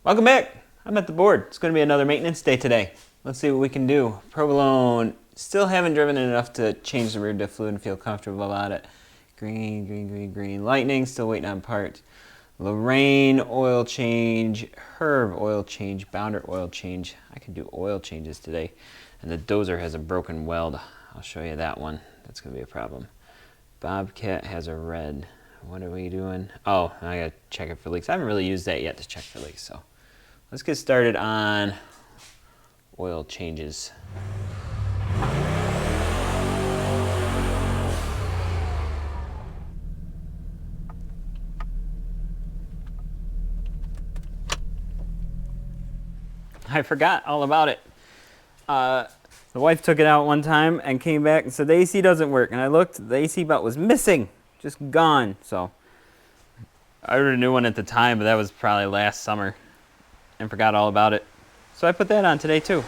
Welcome back. I'm at the board. It's going to be another maintenance day today. Let's see what we can do. Provolone, still haven't driven it enough to change the rear diff fluid and feel comfortable about it. Green, green, green, green. Lightning, still waiting on parts. Lorraine, oil change. Herv, oil change. Bounder, oil change. I can do oil changes today. And the dozer has a broken weld. I'll show you that one. That's going to be a problem. Bobcat has a red. What are we doing? Oh, I got to check it for leaks. I haven't really used that yet to check for leaks, so let's get started on oil changes. I forgot all about it. The wife took it out one time and came back and said the AC doesn't work. And I looked, the AC belt was missing, just gone. So I ordered a new one at the time, but that was probably last summer and forgot all about it. So I put that on today too.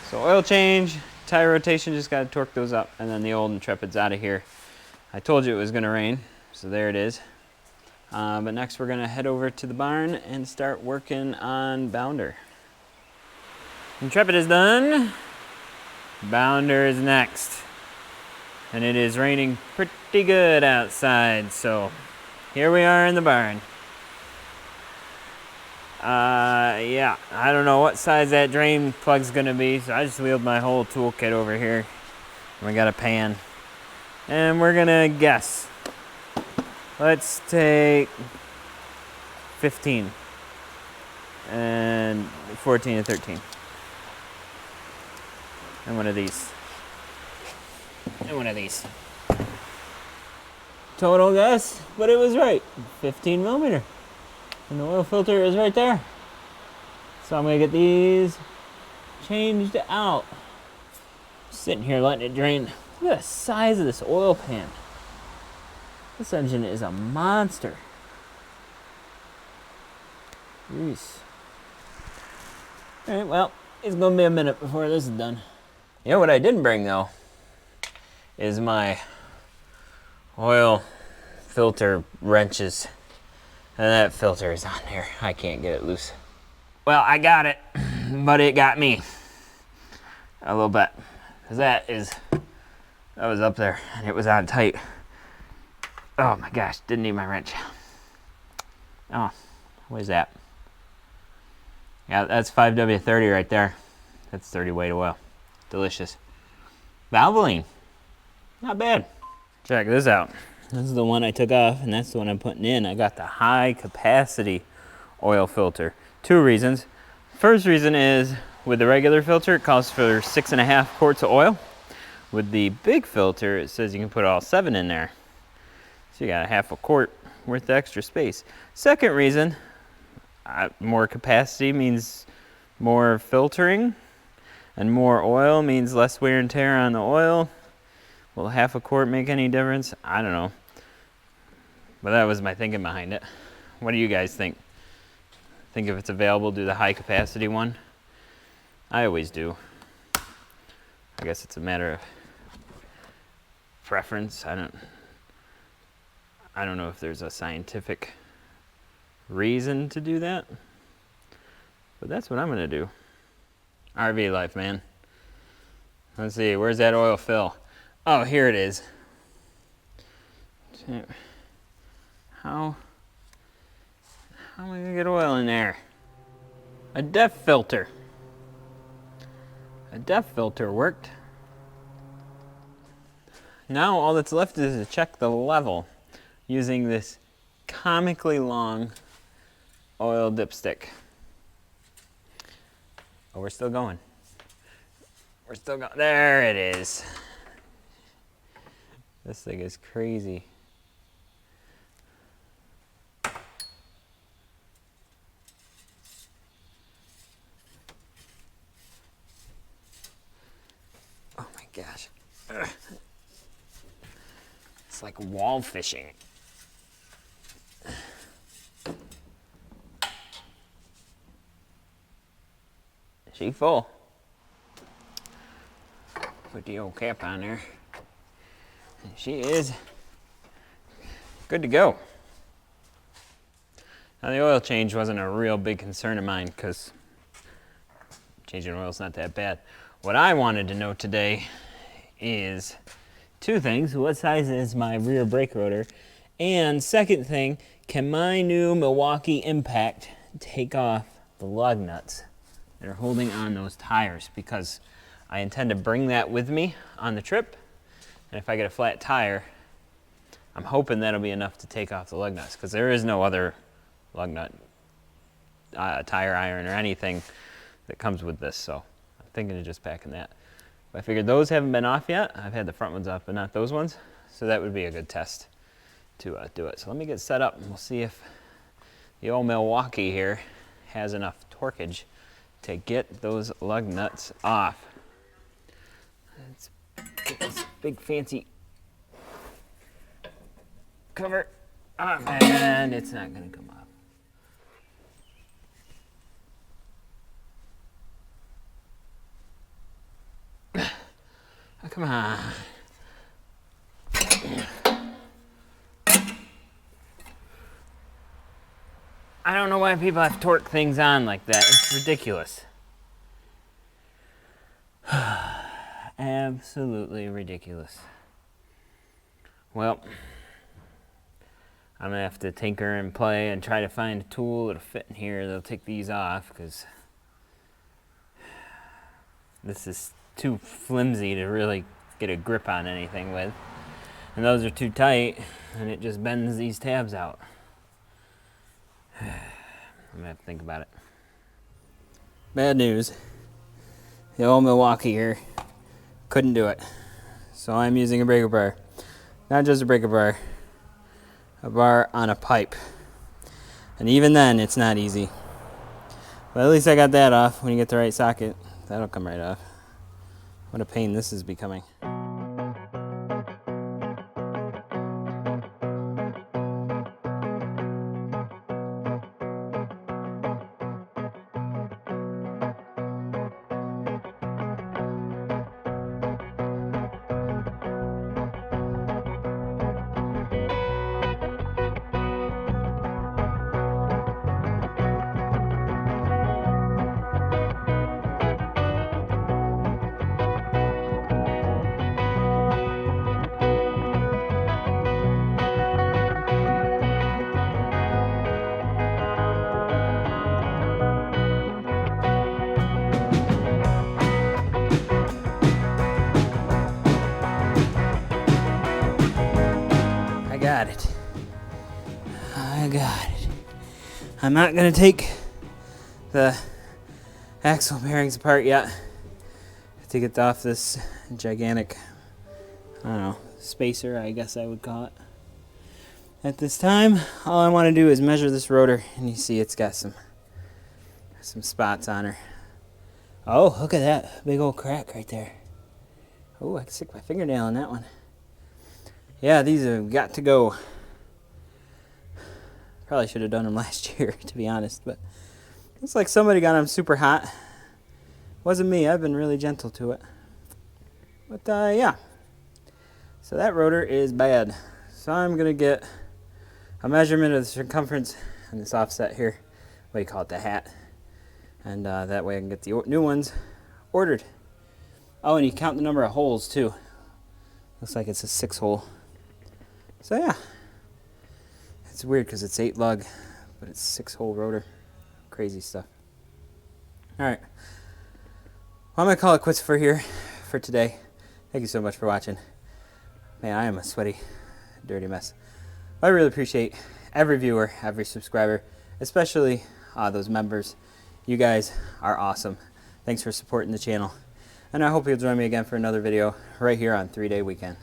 So oil change, tire rotation, just got to torque those up. And then the old Intrepid's out of here. I told you it was going to rain, so there it is. But next we're going to head over to the barn and start working on Bounder. Intrepid is done. Bounder is next. And it is raining pretty good outside, so here we are in the barn. Yeah, I don't know what size that drain plug's gonna be, so I just wheeled my whole toolkit over here. We got a pan. And we're gonna guess. Let's take 15 and 14 and 13. And one of these. And one of these. Total guess, but it was right. 15 millimeter. And the oil filter is right there. So I'm gonna get these changed out. Sitting here letting it drain. Look at the size of this oil pan. This engine is a monster. Jeez. Alright, well, it's gonna be a minute before this is done. You know what I didn't bring though is my oil filter wrenches. And that filter is on there. I can't get it loose. Well, I got it, but it got me a little bit. Cause that was up there and it was on tight. Oh my gosh, didn't need my wrench. Oh, what is that? Yeah, that's 5W30 right there. That's 30 weight oil. Delicious. Valvoline. Not bad. Check this out. This is the one I took off, and that's the one I'm putting in. I got the high capacity oil filter. Two reasons. First reason is with the regular filter, it calls for 6.5 quarts of oil. With the big filter, it says you can put all 7 in there. So you got a half a quart worth of extra space. Second reason, more capacity means more filtering. And more oil means less wear and tear on the oil. Will half a quart make any difference? I don't know. But that was my thinking behind it. What do you guys think? Think if it's available, do the high capacity one? I always do. I guess it's a matter of preference. I don't know if there's a scientific reason to do that. But that's what I'm gonna do. RV life, man. Let's see, where's that oil fill? Oh, here it is. How am I gonna get oil in there? A depth filter. A depth filter worked. Now all that's left is to check the level using this comically long oil dipstick. Oh, we're still going. We're still going. There it is. This thing is crazy. Oh my gosh. Ugh. It's like wall fishing. She full. Put the old cap on there. And she is good to go. Now the oil change wasn't a real big concern of mine because changing oil is not that bad. What I wanted to know today is two things. What size is my rear brake rotor? And second thing, can my new Milwaukee Impact take off the lug nuts that are holding on those tires? Because I intend to bring that with me on the trip. And if I get a flat tire, I'm hoping that'll be enough to take off the lug nuts, because there is no other lug nut, tire iron or anything that comes with this. So I'm thinking of just packing that. But I figured those haven't been off yet. I've had the front ones off, but not those ones. So that would be a good test to do it. So let me get set up and we'll see if the old Milwaukee here has enough torquage to get those lug nuts off. Let's get this big fancy cover on, and it's not going to come off. Oh, come on. I don't know why people have to torque things on like that. It's ridiculous. Absolutely ridiculous. Well, I'm gonna have to tinker and play and try to find a tool that'll fit in here that'll take these off, because this is too flimsy to really get a grip on anything with. And those are too tight, and it just bends these tabs out. I'm gonna have to think about it. Bad news. The old Milwaukee here couldn't do it. So I'm using a breaker bar. Not just a breaker bar, a bar on a pipe. And even then, it's not easy. But at least I got that off. When you get the right socket, that'll come right off. What a pain this is becoming. I got it. I'm not going to take the axle bearings apart yet to get off this gigantic, I don't know, spacer, I guess I would call it. At this time, all I want to do is measure this rotor, and you see it's got some spots on her. Oh, look at that big old crack right there. Oh, I can stick my fingernail in that one. Yeah, these have got to go. Probably should have done them last year, to be honest, but looks like somebody got them super hot. Wasn't me. I've been really gentle to it. But yeah. So that rotor is bad. So I'm going to get a measurement of the circumference and this offset here. What do you call it? The hat. And that way I can get the new ones ordered. Oh, and you count the number of holes too. Looks like it's a 6-hole. So yeah. It's weird because it's 8 lug, but it's 6-hole rotor. Crazy stuff. Alright. Well, I'm going to call it quits for today. Thank you so much for watching. Man, I am a sweaty, dirty mess. I really appreciate every viewer, every subscriber, especially those members. You guys are awesome. Thanks for supporting the channel. And I hope you'll join me again for another video right here on 3-Day Weekend.